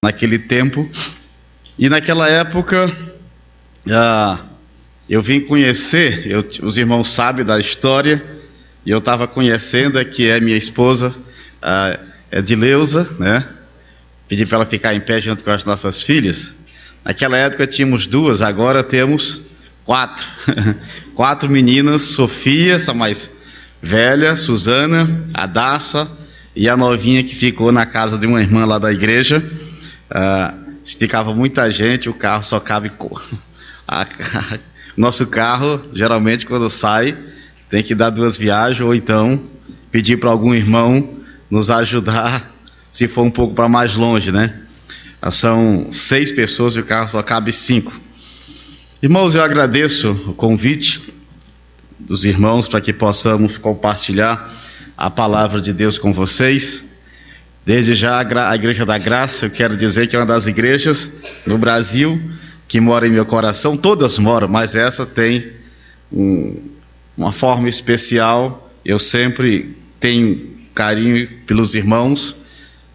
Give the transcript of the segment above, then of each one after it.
naquele tempo. E naquela época, eu vim conhecer, os irmãos sabem da história, e eu estava conhecendo, que é minha esposa, Edileuza, né? Pedi para ela ficar em pé junto com as nossas filhas. Naquela época tínhamos 2, agora temos 4. 4 meninas: Sofia, essa mais velha, Suzana, a Daça e a novinha que ficou na casa de uma irmã lá da igreja. Ficava muita gente, o carro só cabe. Nosso carro, geralmente, quando sai, tem que dar 2 viagens, ou então pedir para algum irmão nos ajudar, se for um pouco para mais longe, né? São 6 pessoas e o carro só cabe 5. Irmãos, eu agradeço o convite dos irmãos para que possamos compartilhar a palavra de Deus com vocês. Desde já, a Igreja da Graça, eu quero dizer que é uma das igrejas no Brasil que mora em meu coração. Todas moram, mas essa tem uma forma especial. Eu sempre tenho carinho pelos irmãos,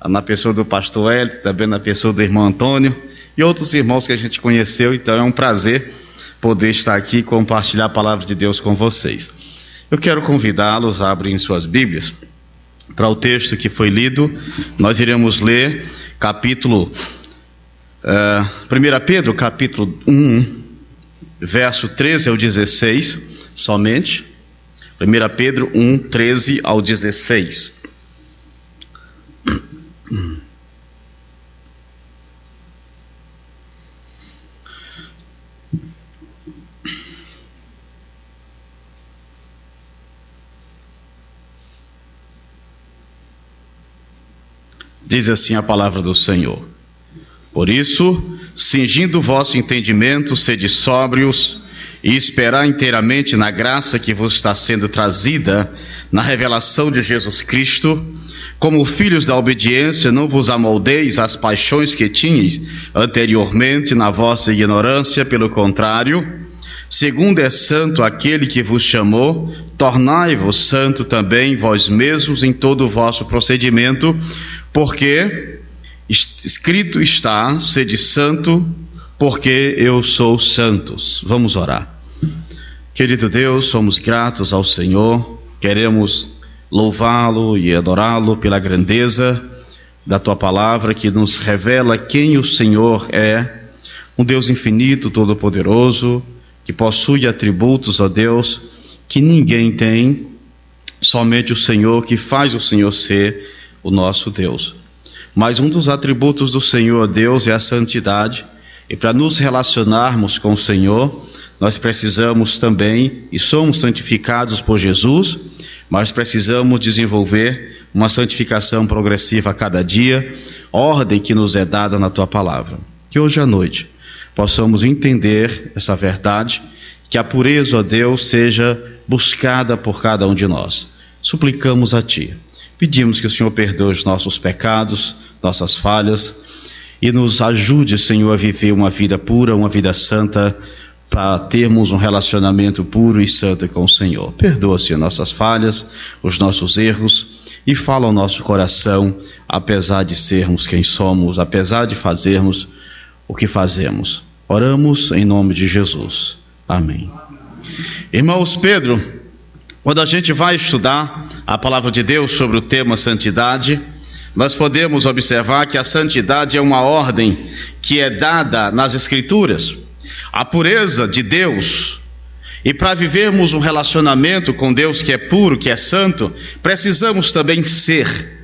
na pessoa do pastor Hélio, também na pessoa do irmão Antônio e outros irmãos que a gente conheceu. Então é um prazer poder estar aqui e compartilhar a palavra de Deus com vocês. Eu quero convidá-los a abrirem suas Bíblias para o texto que foi lido. Nós iremos ler capítulo 1 Pedro, capítulo 1, verso 13 ao 16, somente. 1 Pedro 1, 13 ao 16. Diz assim a palavra do Senhor: Por isso, cingindo o vosso entendimento, sede sóbrios, e esperar inteiramente na graça que vos está sendo trazida na revelação de Jesus Cristo. Como filhos da obediência, não vos amoldeis às paixões que tinhais anteriormente na vossa ignorância. Pelo contrário, segundo é santo aquele que vos chamou, tornai-vos santo também vós mesmos em todo o vosso procedimento, porque escrito está: sede santo, porque eu sou santos. Vamos orar. Querido Deus, somos gratos ao Senhor, queremos louvá-lo e adorá-lo pela grandeza da tua palavra, que nos revela quem o Senhor é, um Deus infinito, todo-poderoso, que possui atributos, ó Deus, que ninguém tem, somente o Senhor, que faz o Senhor ser o nosso Deus. Mas um dos atributos do Senhor, Deus, é a santidade, e para nos relacionarmos com o Senhor, nós precisamos também, e somos santificados por Jesus, mas precisamos desenvolver uma santificação progressiva a cada dia, ordem que nos é dada na tua palavra. Que hoje à noite possamos entender essa verdade, que a pureza, ó Deus, seja buscada por cada um de nós. Suplicamos a ti, pedimos que o Senhor perdoe os nossos pecados, nossas falhas, e nos ajude, Senhor, a viver uma vida pura, uma vida santa, para termos um relacionamento puro e santo com o Senhor. Perdoa, Senhor, nossas falhas, os nossos erros, e fala ao nosso coração, apesar de sermos quem somos, apesar de fazermos o que fazemos. Oramos em nome de Jesus. Amém. Irmãos, Pedro, quando a gente vai estudar a palavra de Deus sobre o tema santidade, nós podemos observar que a santidade é uma ordem que é dada nas Escrituras. A pureza de Deus, e para vivermos um relacionamento com Deus que é puro, que é santo, precisamos também ser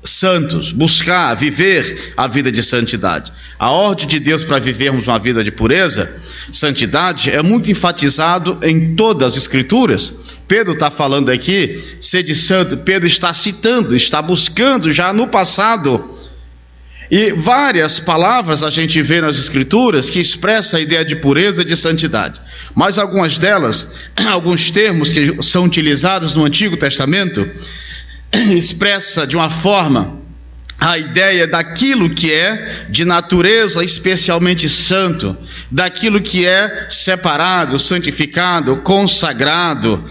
santos, buscar, viver a vida de santidade. A ordem de Deus para vivermos uma vida de pureza, santidade, é muito enfatizado em todas as Escrituras. Pedro está falando aqui, sede santo. Pedro está citando, está buscando já no passado. E várias palavras a gente vê nas Escrituras que expressam a ideia de pureza e de santidade. Mas algumas delas, alguns termos que são utilizados no Antigo Testamento, expressa de uma forma a ideia daquilo que é de natureza especialmente santo, daquilo que é separado, santificado, consagrado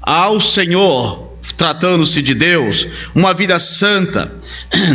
ao Senhor, tratando-se de Deus, uma vida santa.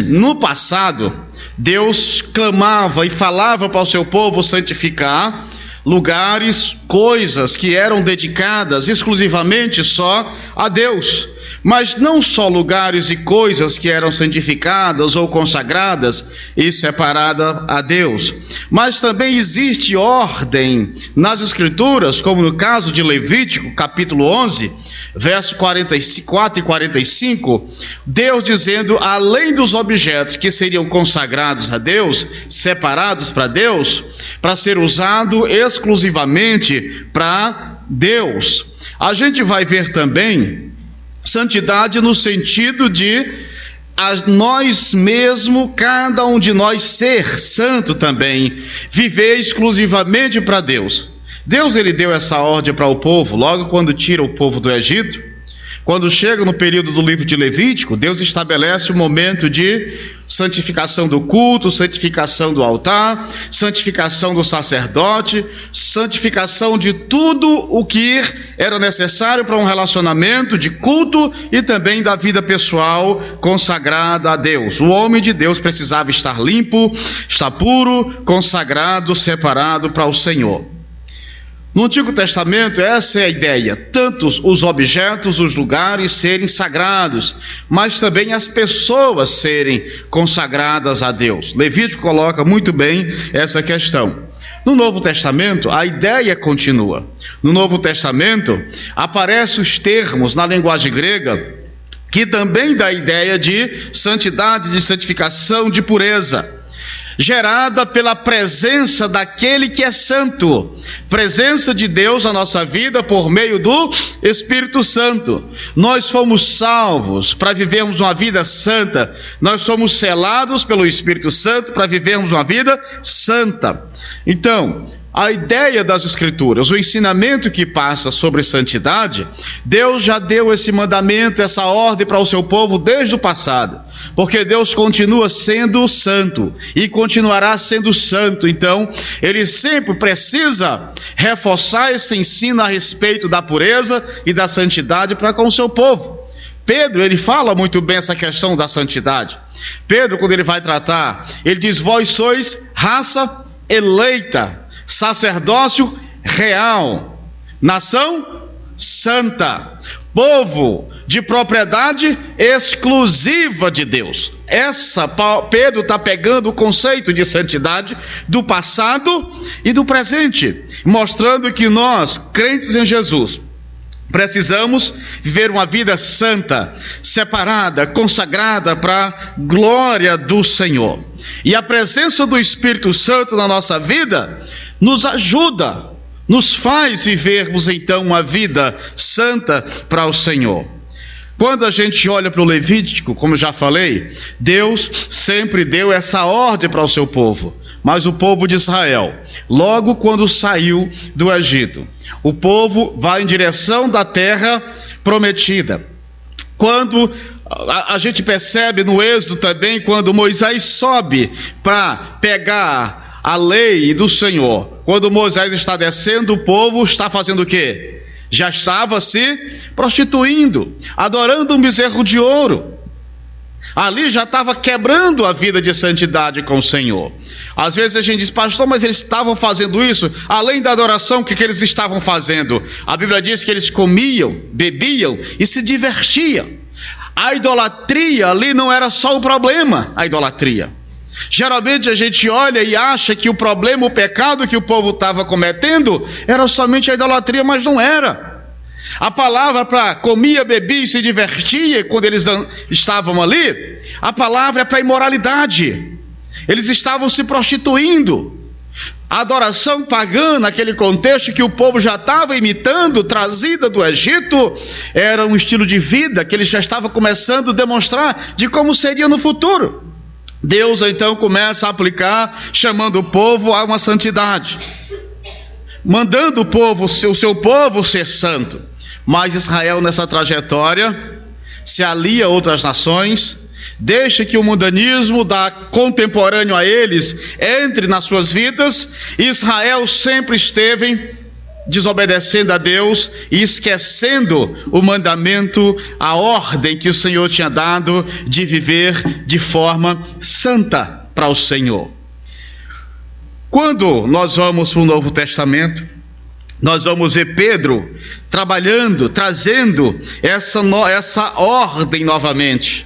No passado, Deus clamava e falava para o seu povo santificar lugares, coisas que eram dedicadas exclusivamente só a Deus. Mas não só lugares e coisas que eram santificadas ou consagradas e separadas a Deus, mas também existe ordem nas Escrituras, como no caso de Levítico, capítulo 11, verso 44 e 45, Deus dizendo, além dos objetos que seriam consagrados a Deus, separados para Deus, para ser usado exclusivamente para Deus. A gente vai ver também santidade no sentido de nós mesmos, cada um de nós ser santo também, viver exclusivamente para Deus. Deus ele deu essa ordem para o povo, logo quando tira o povo do Egito. Quando chega no período do livro de Levítico, Deus estabelece o momento de santificação do culto, santificação do altar, santificação do sacerdote, santificação de tudo o que era necessário para um relacionamento de culto e também da vida pessoal consagrada a Deus. O homem de Deus precisava estar limpo, estar puro, consagrado, separado para o Senhor. No Antigo Testamento, essa é a ideia, tanto os objetos, os lugares serem sagrados, mas também as pessoas serem consagradas a Deus. Levítico coloca muito bem essa questão. No Novo Testamento, a ideia continua. No Novo Testamento, aparecem os termos na linguagem grega, que também dá a ideia de santidade, de santificação, de pureza, gerada pela presença daquele que é santo, presença de Deus na nossa vida por meio do Espírito Santo. Nós fomos salvos para vivermos uma vida santa, nós somos selados pelo Espírito Santo para vivermos uma vida santa. Então, a ideia das Escrituras, o ensinamento que passa sobre santidade, Deus já deu esse mandamento, essa ordem para o seu povo desde o passado, porque Deus continua sendo santo e continuará sendo santo. Então, ele sempre precisa reforçar esse ensino a respeito da pureza e da santidade para com o seu povo. Pedro, ele fala muito bem essa questão da santidade. Pedro, quando ele vai tratar, ele diz, vós sois raça eleita, sacerdócio real, nação santa, povo de propriedade exclusiva de Deus. Pedro está pegando o conceito de santidade do passado e do presente, mostrando que nós, crentes em Jesus, precisamos viver uma vida santa, separada, consagrada para a glória do Senhor. E a presença do Espírito Santo na nossa vida nos ajuda, nos faz vivermos então uma vida santa para o Senhor. Quando a gente olha para o Levítico, como já falei, Deus sempre deu essa ordem para o seu povo. Mas o povo de Israel, logo quando saiu do Egito, o povo vai em direção da terra prometida. Quando a gente percebe no Êxodo também, quando Moisés sobe para pegar a lei do Senhor, quando Moisés está descendo, o povo está fazendo o quê? Já estava se prostituindo, adorando um bezerro de ouro. Ali já estava quebrando a vida de santidade com o Senhor. Às vezes a gente diz, pastor, mas eles estavam fazendo isso, além da adoração, o que eles estavam fazendo? A Bíblia diz que eles comiam, bebiam e se divertiam. A idolatria ali não era só o problema, a idolatria. Geralmente a gente olha e acha que o problema, o pecado que o povo estava cometendo era somente a idolatria, mas não era. A palavra para comia, bebia e se divertia, quando eles estavam ali, a palavra é para imoralidade. Eles estavam se prostituindo. A adoração pagã, naquele contexto que o povo já estava imitando, trazida do Egito, era um estilo de vida que eles já estavam começando a demonstrar de como seria no futuro. Deus então começa a aplicar, chamando o povo a uma santidade, mandando o seu povo ser santo. Mas Israel, nessa trajetória, se alia a outras nações, deixa que o mundanismo contemporâneo a eles entre nas suas vidas. Israel sempre esteve desobedecendo a Deus e esquecendo o mandamento, a ordem que o Senhor tinha dado de viver de forma santa. para o Senhor. Quando nós vamos para o Novo Testamento, nós vamos ver Pedro trabalhando, trazendo essa ordem novamente,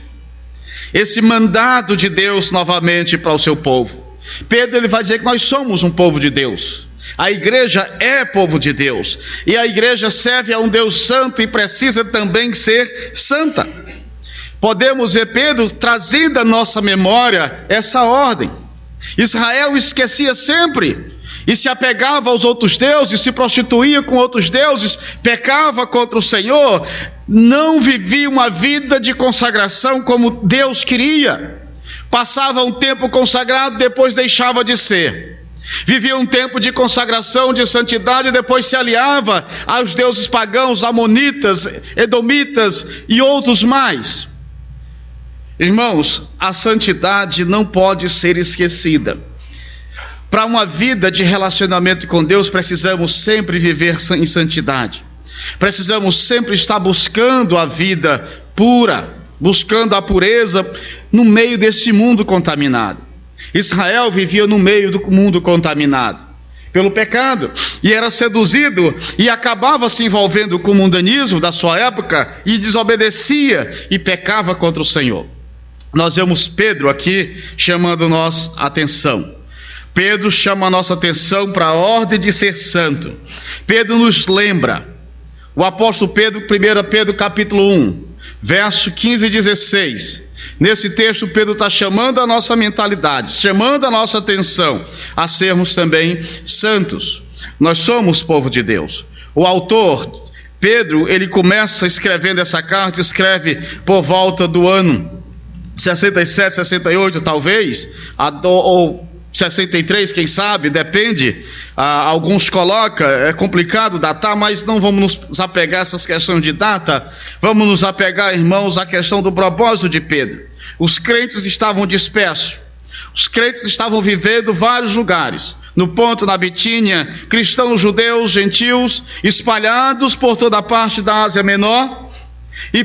esse mandado de Deus novamente para o seu povo. Pedro ele vai dizer que nós somos um povo de Deus. A igreja é povo de Deus, e a igreja serve a um Deus santo e precisa também ser santa. Podemos ver Pedro trazendo à nossa memória essa ordem. Israel esquecia sempre e se apegava aos outros deuses, se prostituía com outros deuses, pecava contra o Senhor, não vivia uma vida de consagração como Deus queria. Passava um tempo consagrado, depois deixava de ser. Vivia um tempo de consagração, de santidade, depois se aliava aos deuses pagãos, amonitas, edomitas e outros mais. Irmãos, a santidade não pode ser esquecida. Para uma vida de relacionamento com Deus, precisamos sempre viver em santidade. Precisamos sempre estar buscando a vida pura, buscando a pureza no meio desse mundo contaminado. Israel vivia no meio do mundo contaminado pelo pecado, e era seduzido e acabava se envolvendo com o mundanismo da sua época, e desobedecia e pecava contra o Senhor. Nós vemos Pedro aqui chamando nossa atenção. Pedro chama a nossa atenção para a ordem de ser santo. Pedro nos lembra, o apóstolo Pedro, 1 Pedro capítulo 1, verso 15 e 16. Nesse texto Pedro está chamando a nossa mentalidade, chamando a nossa atenção a sermos também santos. Nós somos povo de Deus. O autor, Pedro, ele começa escrevendo essa carta, escreve por volta do ano 67, 68 talvez, ou 63, quem sabe, depende. Alguns colocam, é complicado datar, mas não vamos nos apegar a essas questões de data. Vamos nos apegar, irmãos, à questão do propósito de Pedro. Os crentes estavam dispersos, os crentes estavam vivendo em vários lugares, no Ponto, na Bitínia, cristãos, judeus, gentios, espalhados por toda a parte da Ásia Menor, e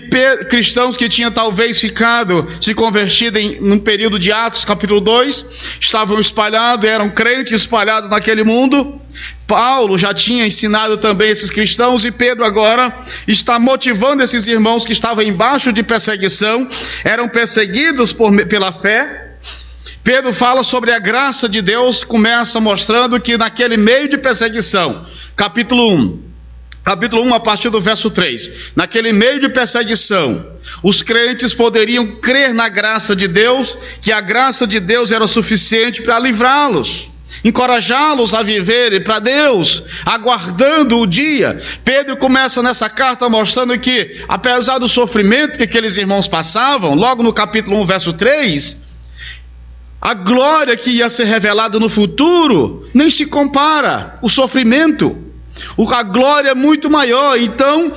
cristãos que tinham talvez se convertido num período de Atos capítulo 2, estavam espalhados, eram crentes espalhados naquele mundo. Paulo já tinha ensinado também esses cristãos, e Pedro agora está motivando esses irmãos que estavam embaixo de perseguição, eram perseguidos pela fé. Pedro fala sobre a graça de Deus, começa mostrando que naquele meio de perseguição, capítulo 1, a partir do verso 3, naquele meio de perseguição, os crentes poderiam crer na graça de Deus, que a graça de Deus era suficiente para livrá-los, encorajá-los a viverem para Deus, aguardando o dia. Pedro começa nessa carta mostrando que, apesar do sofrimento que aqueles irmãos passavam, logo no capítulo 1, verso 3, a glória que ia ser revelada no futuro nem se compara o sofrimento. A glória é muito maior. Então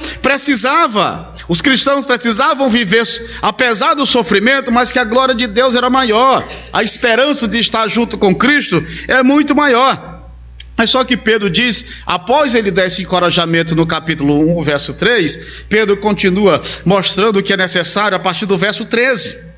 os cristãos precisavam viver apesar do sofrimento, mas que a glória de Deus era maior, a esperança de estar junto com Cristo é muito maior. Mas só que Pedro diz, após ele dar esse encorajamento no capítulo 1, verso 3, Pedro continua mostrando o que é necessário a partir do verso 13.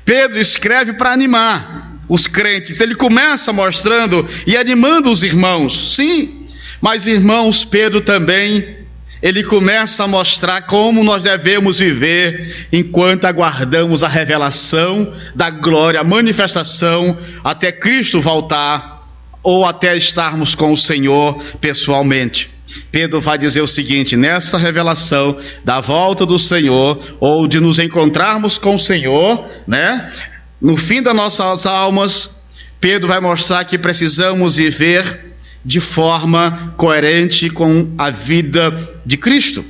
Pedro escreve para animar os crentes, ele começa mostrando e animando os irmãos, sim. Mas, irmãos, Pedro também, ele começa a mostrar como nós devemos viver enquanto aguardamos a revelação da glória, a manifestação, até Cristo voltar, ou até estarmos com o Senhor pessoalmente. Pedro vai dizer o seguinte, nessa revelação da volta do Senhor, ou de nos encontrarmos com o Senhor, né? No fim das nossas almas, Pedro vai mostrar que precisamos viver de forma coerente com a vida de Cristo.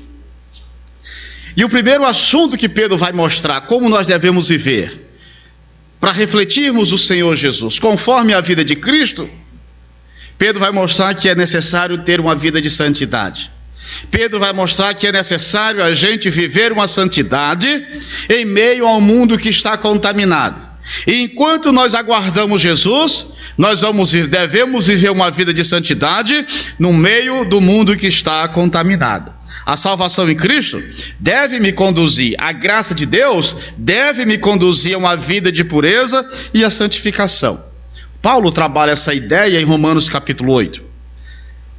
E o primeiro assunto que Pedro vai mostrar, como nós devemos viver, para refletirmos o Senhor Jesus, conforme a vida de Cristo, Pedro vai mostrar que é necessário ter uma vida de santidade. Pedro vai mostrar que é necessário a gente viver uma santidade em meio ao mundo que está contaminado. E enquanto nós aguardamos Jesus, nós devemos viver uma vida de santidade no meio do mundo que está contaminado. A salvação em Cristo deve me conduzir, a graça de Deus deve me conduzir a uma vida de pureza e a santificação. Paulo trabalha essa ideia em Romanos capítulo 8.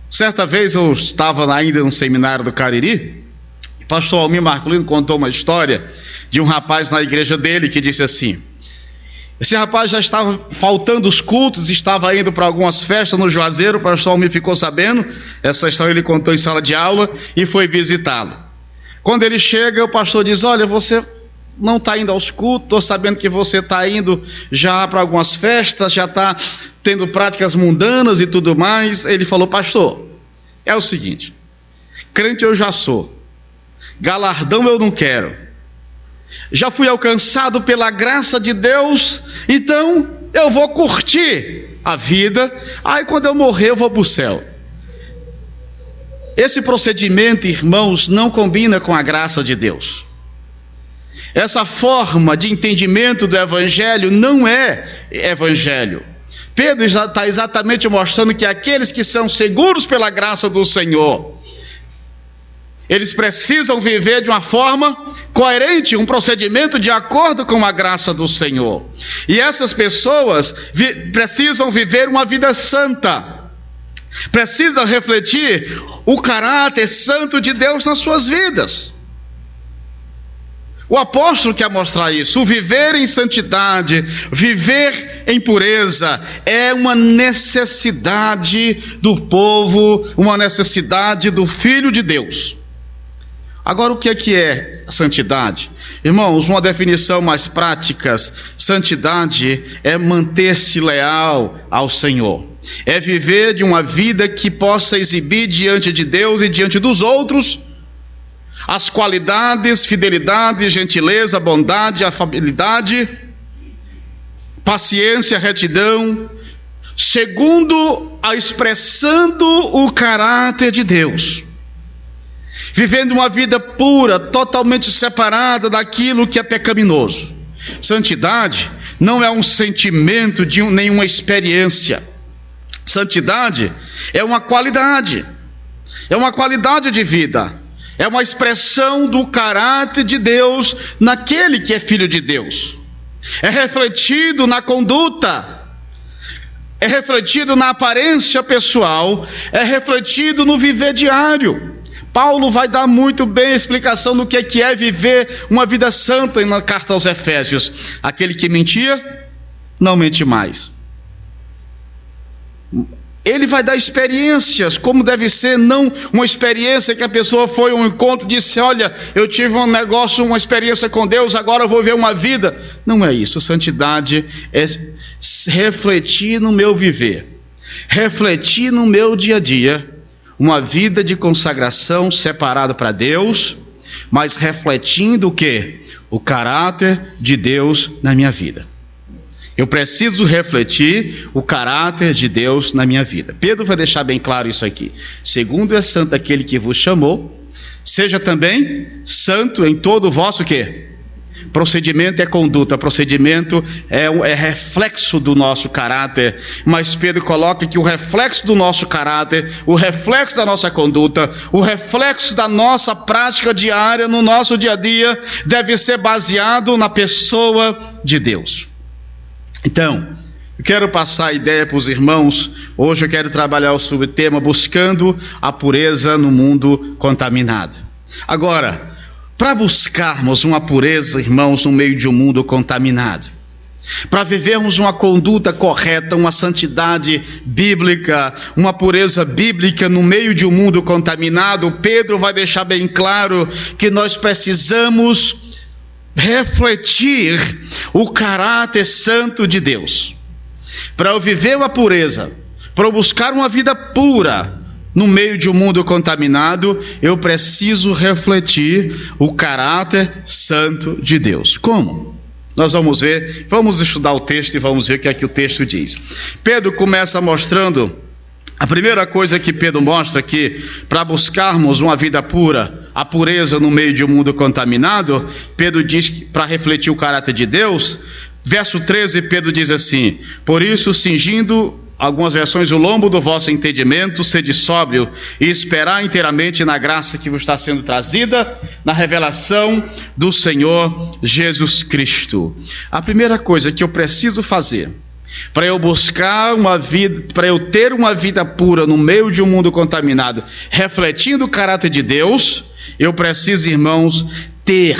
Certa vez eu estava ainda no seminário do Cariri, o pastor Almir Marculino contou uma história de um rapaz na igreja dele que disse assim: esse rapaz já estava faltando os cultos, estava indo para algumas festas no Juazeiro. O pastor Almir ficou sabendo, essa história ele contou em sala de aula e foi visitá-lo. Quando ele chega, o pastor diz: olha, você não está indo aos cultos, estou sabendo que você está indo já para algumas festas, já está tendo práticas mundanas e tudo mais. Ele falou: pastor, é o seguinte, crente eu já sou, galardão eu não quero, já fui alcançado pela graça de Deus, então eu vou curtir a vida, aí quando eu morrer eu vou para o céu. Esse procedimento, irmãos, não combina com a graça de Deus. Essa forma de entendimento do evangelho não é evangelho. Pedro está exatamente mostrando que aqueles que são seguros pela graça do Senhor, eles precisam viver de uma forma coerente, um procedimento de acordo com a graça do Senhor. E essas pessoas precisam viver uma vida santa, precisam refletir o caráter santo de Deus nas suas vidas. O apóstolo quer mostrar isso. O viver em santidade, viver em pureza, é uma necessidade do povo, uma necessidade do Filho de Deus. Agora, o que é santidade? Irmãos, uma definição mais prática: santidade é manter-se leal ao Senhor, é viver de uma vida que possa exibir diante de Deus e diante dos outros as qualidades, fidelidade, gentileza, bondade, afabilidade, paciência, retidão, expressando o caráter de Deus, vivendo uma vida pura, totalmente separada daquilo que é pecaminoso. Santidade não é um sentimento de nenhuma experiência. Santidade é uma qualidade de vida, é uma expressão do caráter de Deus naquele que é filho de Deus. É refletido na conduta, é refletido na aparência pessoal, é refletido no viver diário. Paulo vai dar muito bem a explicação do que é viver uma vida santa na carta aos Efésios. Aquele que mentia, não mente mais. Ele vai dar experiências, como deve ser, não uma experiência que a pessoa foi a um encontro e disse: olha, eu tive um negócio, uma experiência com Deus, agora eu vou ver uma vida. Não é isso. Santidade é refletir no meu viver, refletir no meu dia a dia, uma vida de consagração separada para Deus, mas refletindo o quê? O caráter de Deus na minha vida. Eu preciso refletir o caráter de Deus na minha vida. Pedro vai deixar bem claro isso aqui. Segundo é santo aquele que vos chamou, seja também santo em todo o vosso quê? Procedimento é conduta, procedimento é reflexo do nosso caráter, mas Pedro coloca que o reflexo do nosso caráter, o reflexo da nossa conduta, o reflexo da nossa prática diária no nosso dia a dia, deve ser baseado na pessoa de Deus. Então, eu quero passar a ideia para os irmãos. Hoje eu quero trabalhar o subtema buscando a pureza no mundo contaminado. Agora, para buscarmos uma pureza, irmãos, no meio de um mundo contaminado, para vivermos uma conduta correta, uma santidade bíblica, uma pureza bíblica no meio de um mundo contaminado, Pedro vai deixar bem claro que nós precisamos refletir o caráter santo de Deus. Para eu viver uma pureza, para eu buscar uma vida pura no meio de um mundo contaminado, eu preciso refletir o caráter santo de Deus. Como? Nós vamos ver, vamos estudar o texto e vamos ver o que é que o texto diz. Pedro começa mostrando, a primeira coisa que Pedro mostra que para buscarmos uma vida pura, a pureza no meio de um mundo contaminado, Pedro diz que para refletir o caráter de Deus, verso 13, Pedro diz assim: por isso, cingindo algumas versões, o lombo do vosso entendimento, sede sóbrio e esperar inteiramente na graça que vos está sendo trazida, na revelação do Senhor Jesus Cristo. A primeira coisa que eu preciso fazer para eu buscar uma vida, para eu ter uma vida pura no meio de um mundo contaminado, refletindo o caráter de Deus, eu preciso, irmãos, ter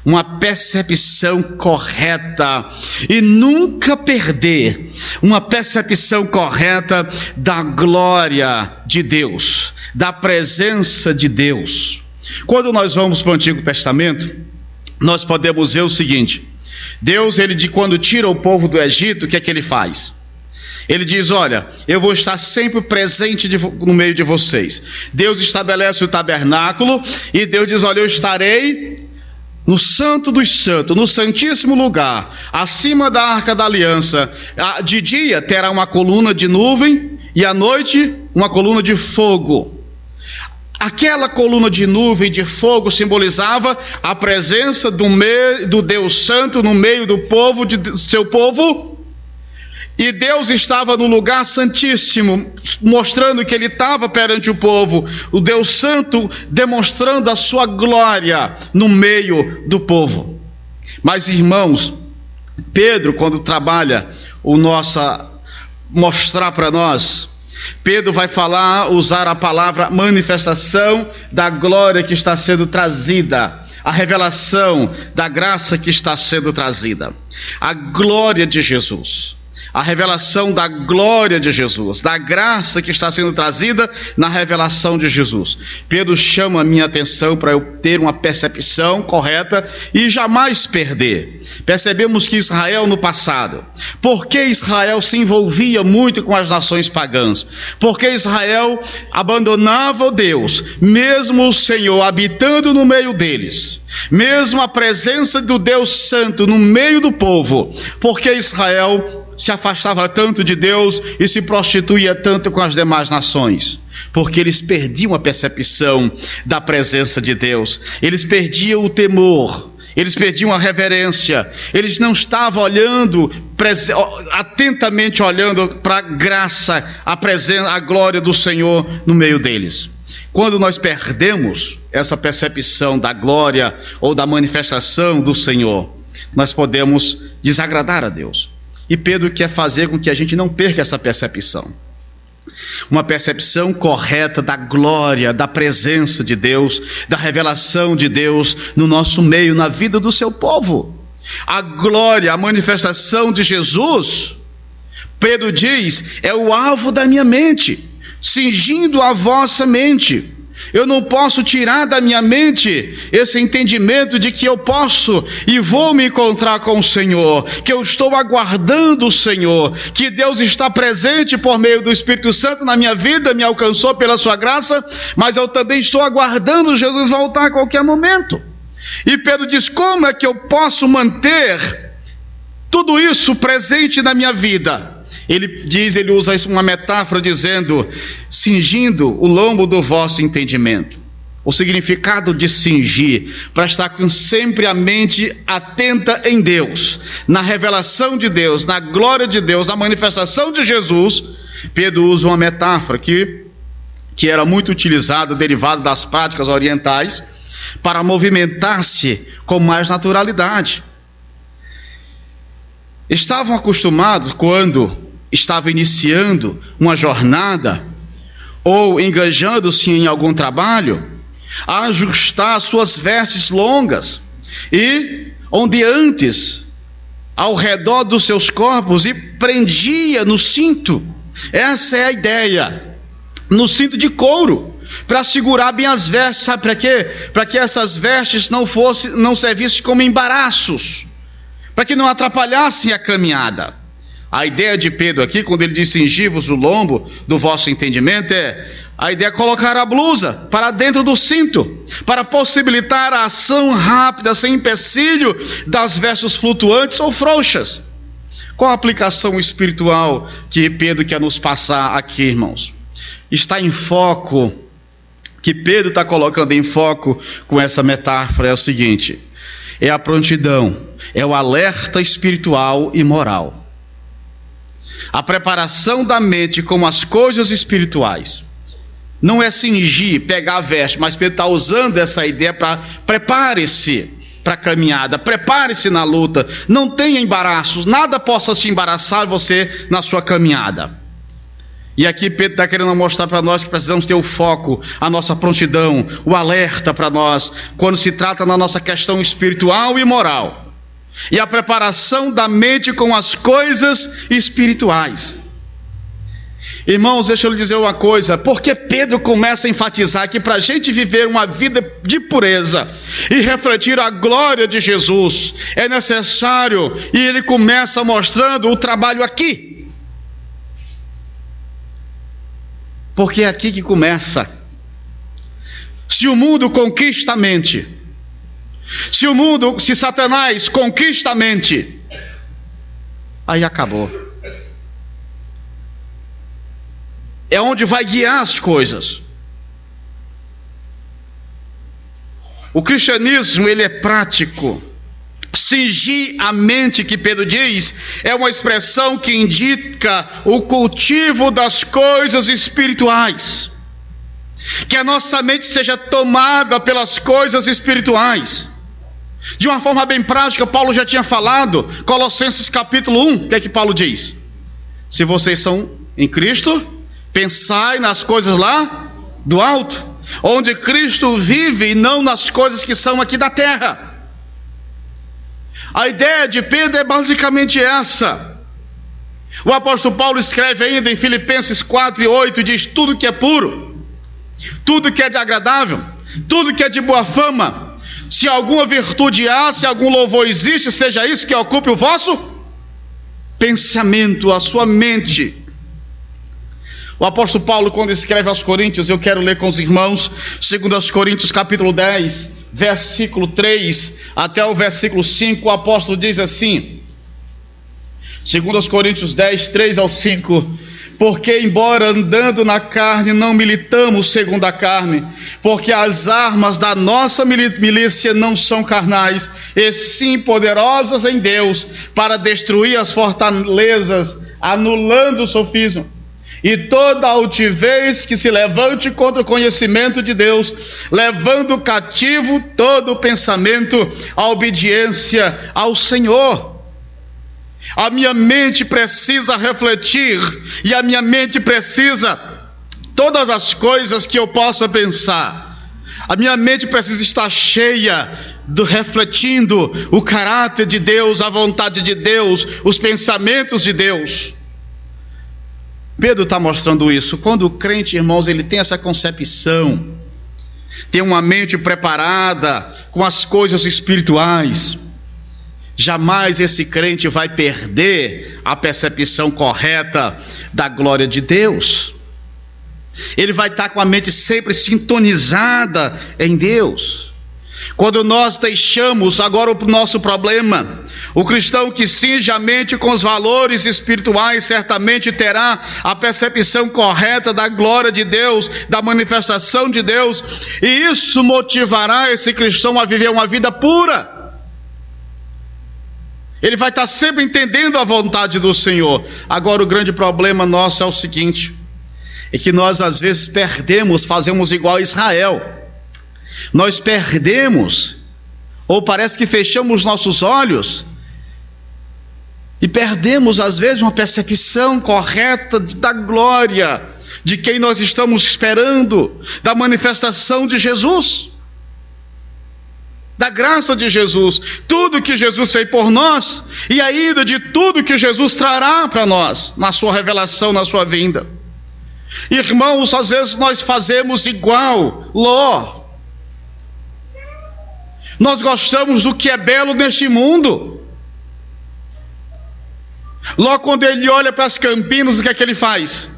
uma percepção correta e nunca perder uma percepção correta da glória de Deus, da presença de Deus. Quando nós vamos para o Antigo Testamento, nós podemos ver o seguinte: Deus, quando tira o povo do Egito, o que é que ele faz? Ele diz: olha, eu vou estar sempre presente no meio de vocês. Deus estabelece o tabernáculo e Deus diz: olha, eu estarei no Santo dos Santos, no Santíssimo Lugar, acima da Arca da Aliança. De dia terá uma coluna de nuvem e à noite uma coluna de fogo. Aquela coluna de nuvem de fogo simbolizava a presença do Deus Santo no meio do povo, de seu povo. E Deus estava no lugar santíssimo, mostrando que Ele estava perante o povo, o Deus Santo demonstrando a sua glória no meio do povo. Mas, irmãos, Pedro, quando trabalha mostrar para nós, Pedro vai usar a palavra manifestação da glória que está sendo trazida, a revelação da graça que está sendo trazida, a glória de Jesus. A revelação da glória de Jesus, da graça que está sendo trazida na revelação de Jesus. Pedro chama a minha atenção para eu ter uma percepção correta e jamais perder. Percebemos que Israel no passado, porque Israel se envolvia muito com as nações pagãs, porque Israel abandonava o Deus, mesmo o Senhor habitando no meio deles, mesmo a presença do Deus Santo no meio do povo, porque Israel se afastava tanto de Deus e se prostituía tanto com as demais nações, porque eles perdiam a percepção da presença de Deus, eles perdiam o temor, eles perdiam a reverência, eles não estavam atentamente olhando para a graça, a presença, a glória do Senhor no meio deles. Quando nós perdemos essa percepção da glória ou da manifestação do Senhor, nós podemos desagradar a Deus. E Pedro quer fazer com que a gente não perca essa percepção. Uma percepção correta da glória, da presença de Deus, da revelação de Deus no nosso meio, na vida do seu povo. A glória, a manifestação de Jesus, Pedro diz, é o alvo da minha mente, cingindo a vossa mente. Eu não posso tirar da minha mente esse entendimento de que eu posso e vou me encontrar com o Senhor, que eu estou aguardando o Senhor, que Deus está presente por meio do Espírito Santo na minha vida, me alcançou pela sua graça, mas eu também estou aguardando Jesus voltar a qualquer momento. E Pedro diz: como é que eu posso manter tudo isso presente na minha vida? Ele usa uma metáfora dizendo, cingindo o lombo do vosso entendimento. O significado de cingir, para estar com sempre a mente atenta em Deus, na revelação de Deus, na glória de Deus, na manifestação de Jesus. Pedro usa uma metáfora que era muito utilizada, derivada das práticas orientais, para movimentar-se com mais naturalidade. Estavam acostumados, quando estavam iniciando uma jornada ou engajando-se em algum trabalho, a ajustar suas vestes longas e onde antes ao redor dos seus corpos e prendia no cinto. Essa é a ideia, no cinto de couro, para segurar bem as vestes. Sabe para quê? Para que essas vestes não servissem como embaraços, para que não atrapalhassem a caminhada. A ideia de Pedro aqui, quando ele diz cingir-vos o lombo do vosso entendimento, a ideia é colocar a blusa para dentro do cinto, para possibilitar a ação rápida, sem empecilho, das vestes flutuantes ou frouxas. Qual a aplicação espiritual que Pedro quer nos passar aqui, irmãos? Está em foco, que Pedro está colocando em foco com essa metáfora, é o seguinte: é a prontidão, é o alerta espiritual e moral. A preparação da mente com as coisas espirituais. Não é cingir, pegar a veste, mas Pedro está usando essa ideia para prepare-se para a caminhada, prepare-se na luta, não tenha embaraços, nada possa te embaraçar você na sua caminhada. E aqui Pedro está querendo mostrar para nós que precisamos ter o foco, a nossa prontidão, o alerta para nós, quando se trata da nossa questão espiritual e moral, e a preparação da mente com as coisas espirituais. Irmãos, deixa eu lhe dizer uma coisa, porque Pedro começa a enfatizar que para a gente viver uma vida de pureza e refletir a glória de Jesus, é necessário, e ele começa mostrando o trabalho aqui. Porque é aqui que começa. Se o mundo conquista a mente, se Satanás conquista a mente, aí acabou. É onde vai guiar as coisas. O cristianismo, ele é prático. Cingir a mente, que Pedro diz, é uma expressão que indica o cultivo das coisas espirituais. Que a nossa mente seja tomada pelas coisas espirituais. De uma forma bem prática, Paulo já tinha falado, Colossenses capítulo 1, o que é que Paulo diz? Se vocês são em Cristo, pensai nas coisas lá do alto, onde Cristo vive, e não nas coisas que são aqui da terra. A ideia de Pedro é basicamente essa. O apóstolo Paulo escreve ainda em Filipenses 4:8, diz: tudo que é puro, tudo que é de agradável, tudo que é de boa fama, se alguma virtude há, se algum louvor existe, seja isso que ocupe o vosso pensamento, a sua mente. O apóstolo Paulo, quando escreve aos Coríntios, eu quero ler com os irmãos, 2 Coríntios capítulo 10, versículo 3 até o versículo 5, o apóstolo diz assim, 2 Coríntios 10, 3 ao 5, porque embora andando na carne, não militamos segundo a carne, porque as armas da nossa milícia não são carnais, e sim poderosas em Deus, para destruir as fortalezas, anulando o sofisma, e toda altivez que se levante contra o conhecimento de Deus, levando cativo todo o pensamento à obediência ao Senhor. A minha mente precisa refletir, e a minha mente precisa, todas as coisas que eu possa pensar, a minha mente precisa estar cheia, refletindo o caráter de Deus, a vontade de Deus, os pensamentos de Deus. Pedro está mostrando isso. Quando o crente, irmãos, ele tem essa concepção, tem uma mente preparada com as coisas espirituais, jamais esse crente vai perder a percepção correta da glória de Deus. Ele vai estar com a mente sempre sintonizada em Deus. Quando nós deixamos, agora o nosso problema, o cristão que cinge a mente com os valores espirituais certamente terá a percepção correta da glória de Deus, da manifestação de Deus, e isso motivará esse cristão a viver uma vida pura. Ele vai estar sempre entendendo a vontade do Senhor. Agora o grande problema nosso é o seguinte, é que nós às vezes perdemos, fazemos igual a Israel. Nós perdemos, ou parece que fechamos nossos olhos, e perdemos às vezes uma percepção correta da glória, de quem nós estamos esperando, da manifestação de Jesus, da graça de Jesus, tudo que Jesus fez por nós, e ainda de tudo que Jesus trará para nós, na sua revelação, na sua vinda. Irmãos, às vezes nós fazemos igual Ló. Nós gostamos do que é belo neste mundo. Ló, quando ele olha para as campinas, o que é que ele faz?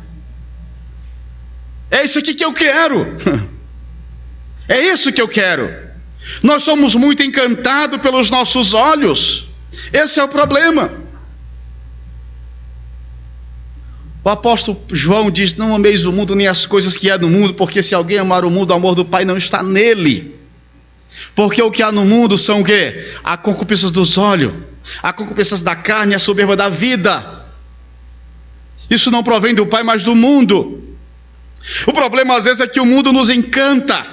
É isso aqui que eu quero. É isso que eu quero. Nós somos muito encantados pelos nossos olhos. Esse é o problema. O apóstolo João diz: não ameis o mundo nem as coisas que há no mundo, porque se alguém amar o mundo, o amor do Pai não está nele. Porque o que há no mundo são o quê? A concupiscência dos olhos, a concupiscência da carne e a soberba da vida. Isso não provém do Pai, mas do mundo. O problema às vezes é que o mundo nos encanta.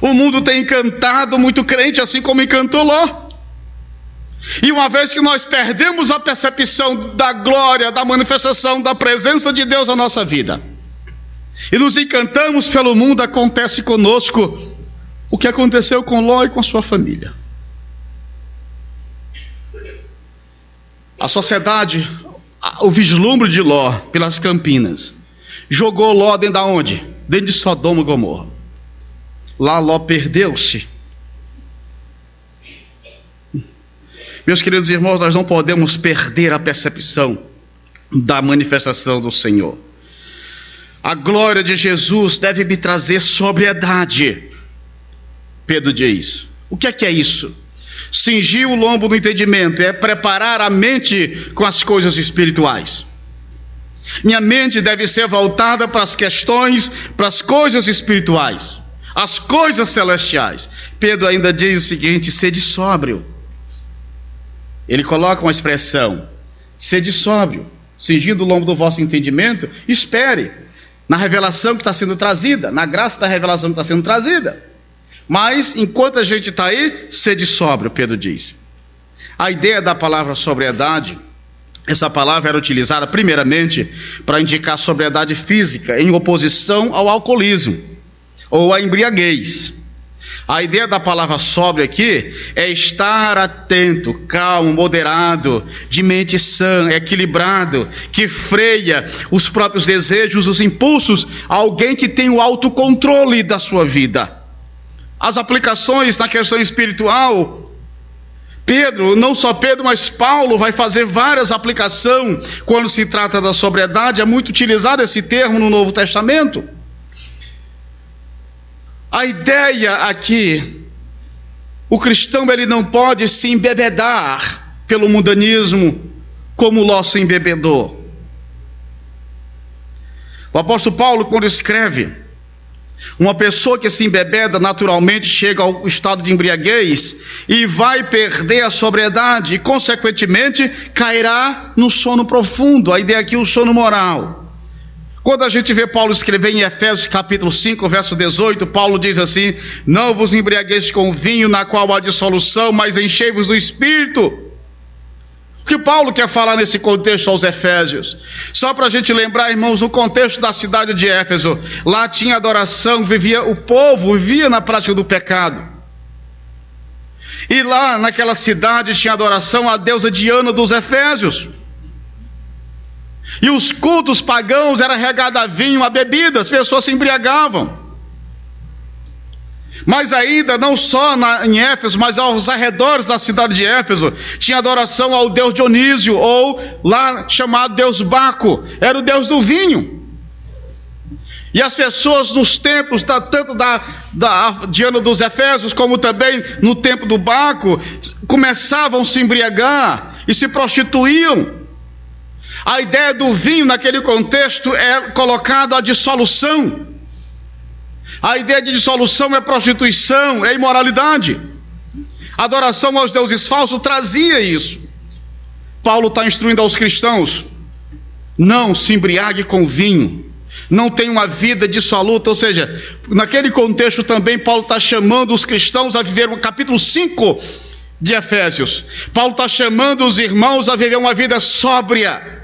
O mundo tem encantado muito crente, assim como encantou Ló. E uma vez que nós perdemos a percepção da glória, da manifestação, da presença de Deus na nossa vida, e nos encantamos pelo mundo, acontece conosco o que aconteceu com Ló e com a sua família. A sociedade, o vislumbre de Ló pelas campinas, jogou Ló dentro de onde? Dentro de Sodoma e Gomorra. Lá Ló perdeu-se. Meus queridos irmãos, nós não podemos perder a percepção da manifestação do Senhor. A glória de Jesus deve me trazer sobriedade. Pedro diz. O que é isso? Cingir o lombo do entendimento é preparar a mente com as coisas espirituais. Minha mente deve ser voltada para as questões, para as coisas espirituais, as coisas celestiais. Pedro ainda diz o seguinte: sede sóbrio. Ele coloca uma expressão: sede sóbrio, cingindo o lombo do vosso entendimento. Espere na revelação que está sendo trazida, na graça da revelação que está sendo trazida. Mas enquanto a gente está aí, sede sóbrio, Pedro diz. A ideia da palavra sobriedade, essa palavra era utilizada primeiramente para indicar sobriedade física, em oposição ao alcoolismo ou à embriaguez. A ideia da palavra sóbrio aqui é estar atento, calmo, moderado, de mente sã, equilibrado, que freia os próprios desejos, os impulsos, alguém que tem o autocontrole da sua vida. As aplicações na questão espiritual, Pedro, não só Pedro, mas Paulo vai fazer várias aplicações quando se trata da sobriedade. É muito utilizado esse termo no Novo Testamento. A ideia aqui, o cristão ele não pode se embebedar pelo mundanismo como Ló se embebedou. O apóstolo Paulo, quando escreve, uma pessoa que se embebeda naturalmente chega ao estado de embriaguez e vai perder a sobriedade e consequentemente cairá no sono profundo. A ideia aqui é o sono moral. Quando a gente vê Paulo escrever em Efésios capítulo 5, verso 18, Paulo diz assim: não vos embriagueis com vinho na qual há dissolução, mas enchei-vos do Espírito. O que Paulo quer falar nesse contexto aos Efésios? Só para a gente lembrar, irmãos, o contexto da cidade de Éfeso. Lá tinha adoração, o povo vivia na prática do pecado. E lá naquela cidade tinha adoração à deusa Diana dos Efésios. E os cultos pagãos eram regados a vinho, a bebida, as pessoas se embriagavam. Mas ainda, não só em Éfeso, mas aos arredores da cidade de Éfeso, tinha adoração ao deus Dionísio, ou lá chamado deus Baco, era o deus do vinho. E as pessoas nos templos, tanto da Diana dos Efésios, como também no templo do Baco, começavam a se embriagar e se prostituíam. A ideia do vinho naquele contexto é colocada a dissolução. A ideia de dissolução é prostituição, é imoralidade. A adoração aos deuses falsos trazia isso. Paulo está instruindo aos cristãos: não se embriague com vinho, não tenha uma vida dissoluta. Ou seja, naquele contexto também Paulo está chamando os cristãos a viver o capítulo 5 de Efésios. Paulo está chamando os irmãos a viver uma vida sóbria.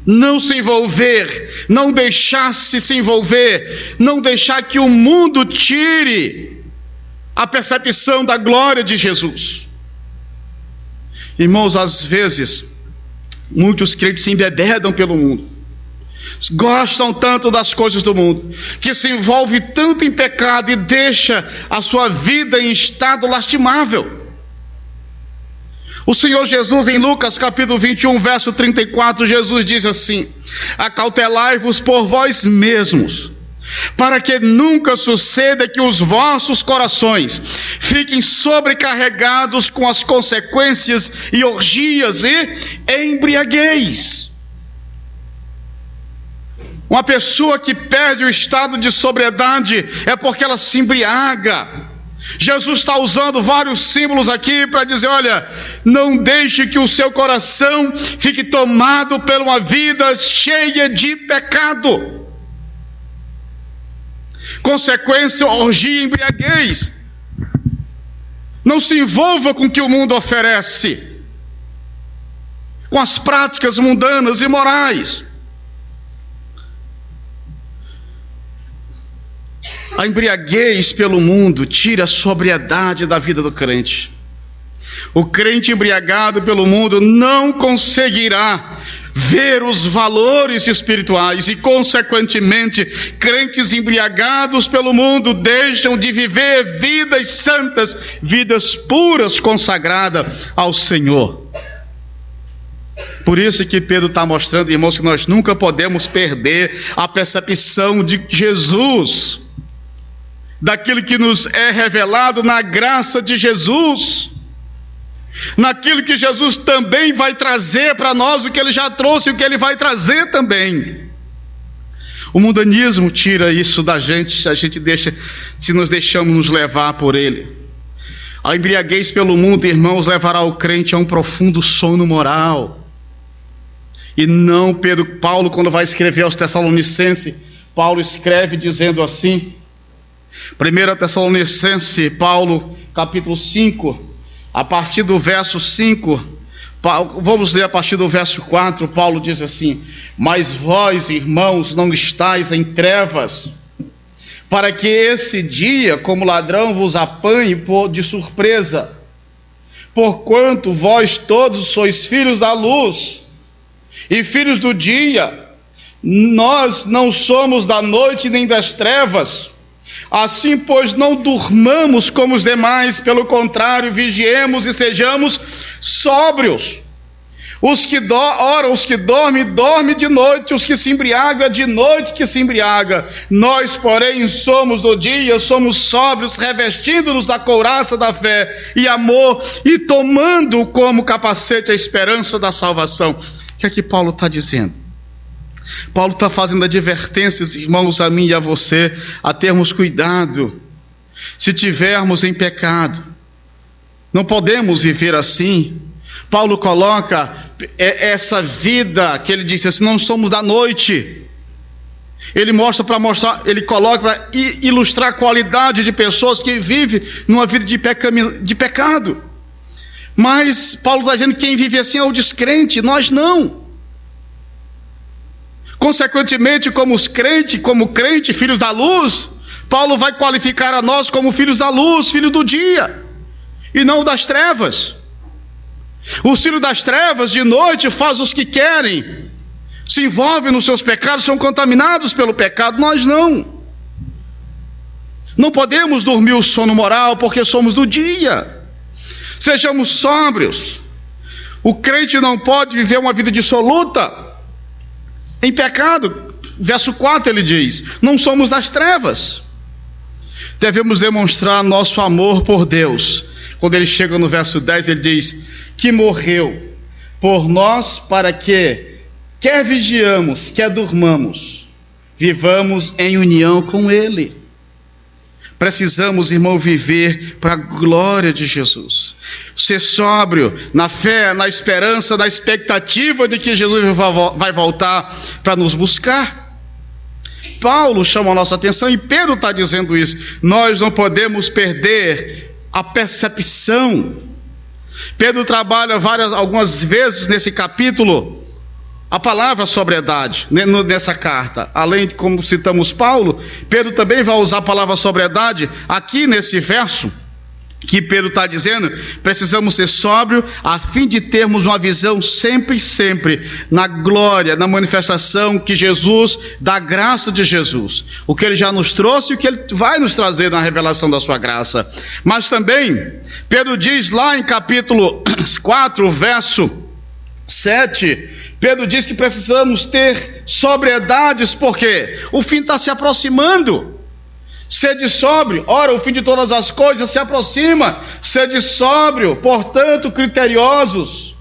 Não se envolver, não deixar-se se envolver, não deixar que o mundo tire a percepção da glória de Jesus. Irmãos, às vezes, muitos crentes se embebedam pelo mundo, gostam tanto das coisas do mundo, que se envolve tanto em pecado e deixa a sua vida em estado lastimável. O Senhor Jesus, em Lucas capítulo 21, verso 34, Jesus diz assim: acautelai-vos por vós mesmos, para que nunca suceda que os vossos corações fiquem sobrecarregados com as consequências e orgias e embriaguez. Uma pessoa que perde o estado de sobriedade é porque ela se embriaga. Jesus está usando vários símbolos aqui para dizer: olha, não deixe que o seu coração fique tomado por uma vida cheia de pecado. Consequência, orgia e embriaguez. Não se envolva com o que o mundo oferece, com as práticas mundanas e morais. A embriaguez pelo mundo tira a sobriedade da vida do crente. O crente embriagado pelo mundo não conseguirá ver os valores espirituais e, consequentemente, crentes embriagados pelo mundo deixam de viver vidas santas, vidas puras, consagradas ao Senhor. Por isso que Pedro está mostrando, irmãos, que nós nunca podemos perder a percepção de Jesus, daquilo que nos é revelado na graça de Jesus, naquilo que Jesus também vai trazer para nós, o que Ele já trouxe e o que Ele vai trazer também. O mundanismo tira isso da gente, se nós deixamos nos levar por ele. A embriaguez pelo mundo, irmãos, levará o crente a um profundo sono moral. E não, Paulo, quando vai escrever aos Tessalonicenses, Paulo escreve dizendo assim, 1 Tessalonicenses, Paulo, capítulo 5, a partir do verso 5, vamos ler a partir do verso 4, Paulo diz assim: mas vós, irmãos, não estáis em trevas, para que esse dia, como ladrão, vos apanhe de surpresa. Porquanto vós todos sois filhos da luz e filhos do dia, nós não somos da noite nem das trevas. Assim, pois, não durmamos como os demais, pelo contrário, vigiemos e sejamos sóbrios. Os que dormem, dormem de noite, os que se embriagam, de noite que se embriaga. Nós, porém, somos do dia, somos sóbrios, revestindo-nos da couraça da fé e amor, e tomando como capacete a esperança da salvação. O que é que Paulo está dizendo? Paulo está fazendo advertências, irmãos, a mim e a você, a termos cuidado. Se tivermos em pecado, não podemos viver assim. Paulo coloca essa vida que ele disse assim: não somos da noite. Ele ele coloca para ilustrar a qualidade de pessoas que vivem numa vida de pecado. Mas Paulo está dizendo que quem vive assim é o descrente, nós não. Consequentemente, como crente, filhos da luz, Paulo vai qualificar a nós como filhos da luz, filhos do dia, e não das trevas. Os filhos das trevas, de noite, fazem os que querem, se envolvem nos seus pecados, são contaminados pelo pecado. Nós não. Não podemos dormir o sono moral, porque somos do dia. Sejamos sóbrios. O crente não pode viver uma vida dissoluta em pecado. Verso 4 ele diz: não somos das trevas. Devemos demonstrar nosso amor por Deus. Quando ele chega no verso 10, ele diz que morreu por nós para que, quer vigiamos, quer durmamos, vivamos em união com Ele. Precisamos, irmão, viver para a glória de Jesus. Ser sóbrio na fé, na esperança, na expectativa de que Jesus vai voltar para nos buscar. Paulo chama a nossa atenção, e Pedro está dizendo isso. Nós não podemos perder a percepção. Pedro trabalha algumas vezes nesse capítulo a palavra sobriedade, nessa carta. Além de como citamos Paulo, Pedro também vai usar a palavra sobriedade aqui nesse verso, que Pedro está dizendo: precisamos ser sóbrios a fim de termos uma visão sempre na glória, na manifestação que Jesus, da graça de Jesus, o que Ele já nos trouxe e o que Ele vai nos trazer na revelação da sua graça. Mas também Pedro diz lá em capítulo 4, verso 7, Pedro diz que precisamos ter sobriedades, porque o fim está se aproximando. Sede sóbrio, ora, o fim de todas as coisas se aproxima. Sede sóbrio, portanto criteriosos.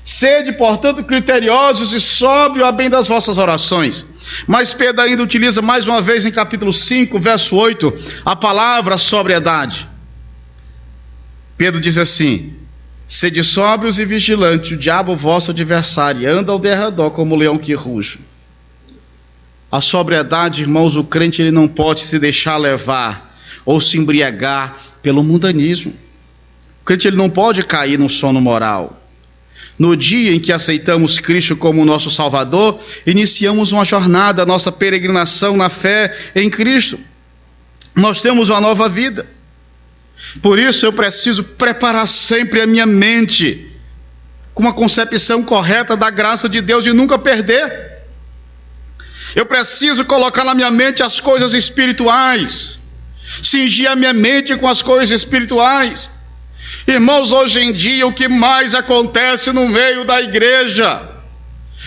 Sede, portanto, criteriosos e sóbrio a bem das vossas orações. Mas Pedro ainda utiliza mais uma vez em capítulo 5, verso 8, a palavra sobriedade. Pedro diz assim: Sede sóbrios e vigilantes, o diabo, vosso adversário, anda ao derredor como um leão que ruge. A sobriedade, irmãos, o crente ele não pode se deixar levar ou se embriagar pelo mundanismo. O crente ele não pode cair no sono moral. No dia em que aceitamos Cristo como nosso Salvador, iniciamos uma jornada, nossa peregrinação na fé em Cristo. Nós temos uma nova vida. Por isso eu preciso preparar sempre a minha mente com uma concepção correta da graça de Deus e nunca perder. Eu preciso colocar na minha mente as coisas espirituais, cingir a minha mente com as coisas espirituais. Irmãos, hoje em dia o que mais acontece no meio da igreja,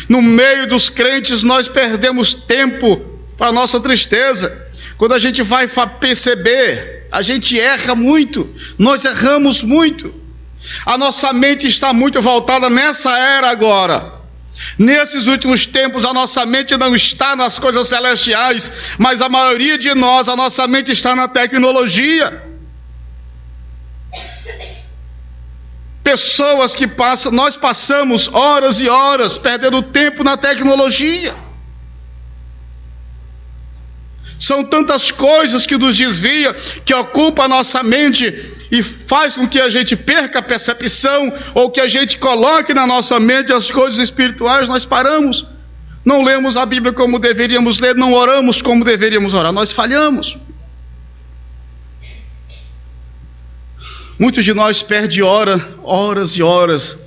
no meio dos crentes, nós perdemos tempo para nossa tristeza. Quando a gente vai perceber, a gente erra muito, nós erramos muito. A nossa mente está muito voltada nessa era agora. Nesses últimos tempos a nossa mente não está nas coisas celestiais, mas a maioria de nós, a nossa mente está na tecnologia. Pessoas que nós passamos horas e horas perdendo tempo na tecnologia. São tantas coisas que nos desvia, que ocupa a nossa mente e faz com que a gente perca a percepção, ou que a gente coloque na nossa mente as coisas espirituais. Nós paramos, não lemos a Bíblia como deveríamos ler, não oramos como deveríamos orar, nós falhamos. Muitos de nós perdem horas e horas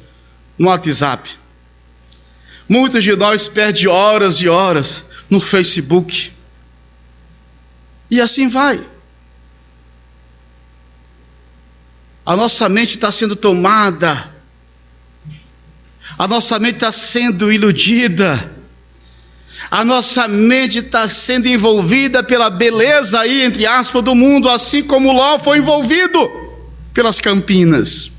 no WhatsApp. Muitos de nós perdem horas e horas no Facebook. E assim vai. A nossa mente está sendo tomada. A nossa mente está sendo iludida. A nossa mente está sendo envolvida pela beleza aí, entre aspas, do mundo, assim como Ló foi envolvido pelas campinas.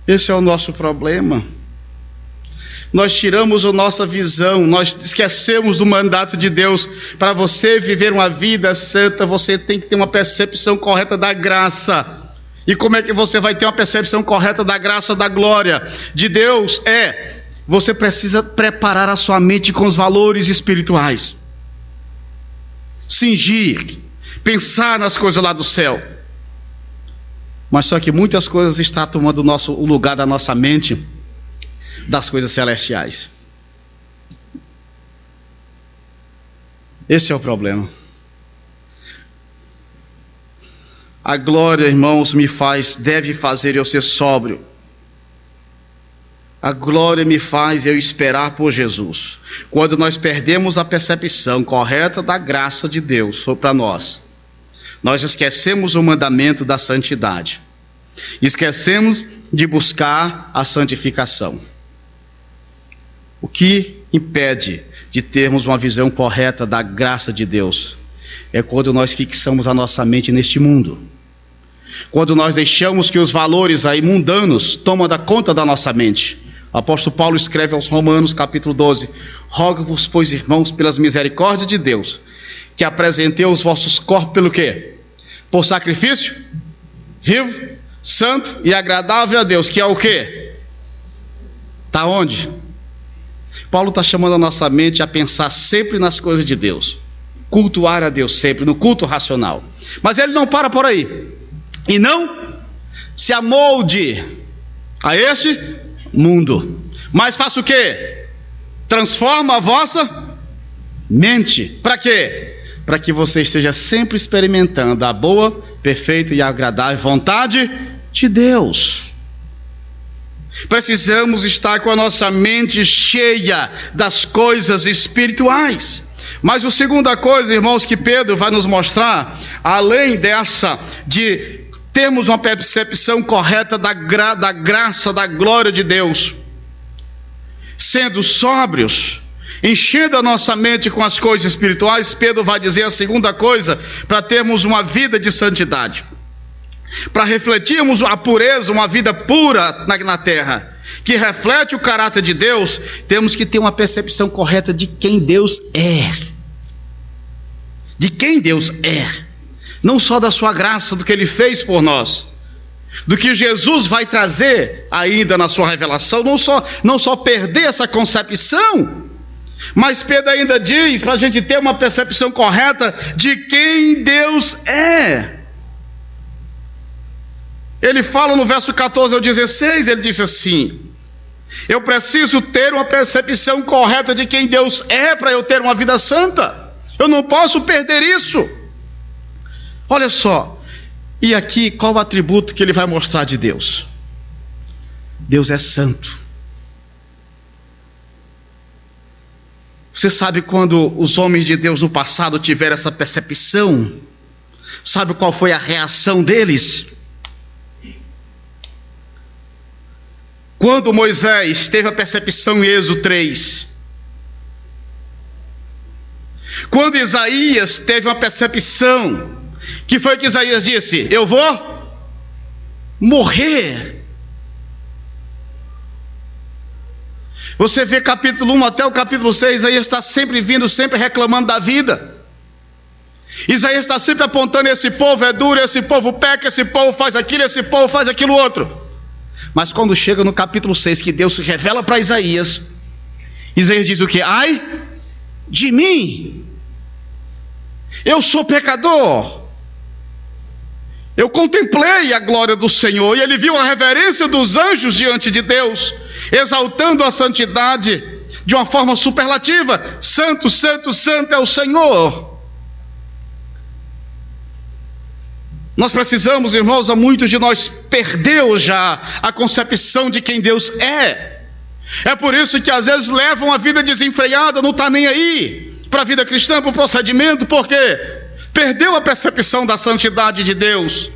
Esse é o nosso problema. Nós tiramos a nossa visão, nós esquecemos do mandato de Deus. Para você viver uma vida santa, você tem que ter uma percepção correta da graça. E como é que você vai ter uma percepção correta da graça, da glória de Deus? Você precisa preparar a sua mente com os valores espirituais. Cingir, pensar nas coisas lá do céu. Mas só que muitas coisas estão tomando o lugar da nossa mente, das coisas celestiais. Esse é o problema. A glória, irmãos, deve fazer eu ser sóbrio. A glória me faz eu esperar por Jesus. Quando nós perdemos a percepção correta da graça de Deus para nós, nós esquecemos o mandamento da santidade. Esquecemos de buscar a santificação. O que impede de termos uma visão correta da graça de Deus é quando nós fixamos a nossa mente neste mundo. Quando nós deixamos que os valores aí mundanos tomam da conta da nossa mente. O apóstolo Paulo escreve aos Romanos, capítulo 12: Rogo-vos, pois, irmãos, pelas misericórdias de Deus, que apresentei os vossos corpos pelo quê? Por sacrifício vivo, santo e agradável a Deus, que é o quê? Está onde? Paulo está chamando a nossa mente a pensar sempre nas coisas de Deus, cultuar a Deus sempre, no culto racional. Mas ele não para por aí, e não se amolde a este mundo, mas faça o quê? Transforma a vossa mente. Para quê? Para que você esteja sempre experimentando a boa, perfeita e agradável vontade de Deus. Precisamos estar com a nossa mente cheia das coisas espirituais. Mas a segunda coisa, irmãos, que Pedro vai nos mostrar, além dessa de termos uma percepção correta da graça, da glória de Deus, sendo sóbrios, enchendo a nossa mente com as coisas espirituais, Pedro vai dizer a segunda coisa, para termos uma vida de santidade, para refletirmos a pureza, uma vida pura na terra, que reflete o caráter de Deus, temos que ter uma percepção correta de quem Deus é. De quem Deus é. Não só da sua graça, do que Ele fez por nós, do que Jesus vai trazer ainda na sua revelação, não só perder essa concepção, mas Pedro ainda diz para a gente ter uma percepção correta de quem Deus é. Ele fala no verso 14 ao 16, ele diz assim: eu preciso ter uma percepção correta de quem Deus é para eu ter uma vida santa. Eu não posso perder isso. Olha só, e aqui qual o atributo que ele vai mostrar de Deus? Deus é santo. Você sabe quando os homens de Deus no passado tiveram essa percepção? Sabe qual foi a reação deles? Quando Moisés teve a percepção em Êxodo 3, quando Isaías teve uma percepção, que foi que Isaías disse: eu vou morrer. Você vê capítulo 1 até o capítulo 6, Isaías está sempre vindo, sempre reclamando da vida. Isaías está sempre apontando: esse povo é duro, esse povo peca, esse povo faz aquilo, esse povo faz aquilo outro. Mas quando chega no capítulo 6, que Deus se revela para Isaías, Isaías diz o que? Ai de mim, eu sou pecador. Eu contemplei a glória do Senhor, e ele viu a reverência dos anjos diante de Deus, exaltando a santidade de uma forma superlativa. Santo, santo, santo é o Senhor. Nós precisamos, irmãos, a muitos de nós perdeu já a concepção de quem Deus é. É por isso que às vezes levam a vida desenfreada, não está nem aí para a vida cristã, para o procedimento, porque perdeu a percepção da santidade de Deus.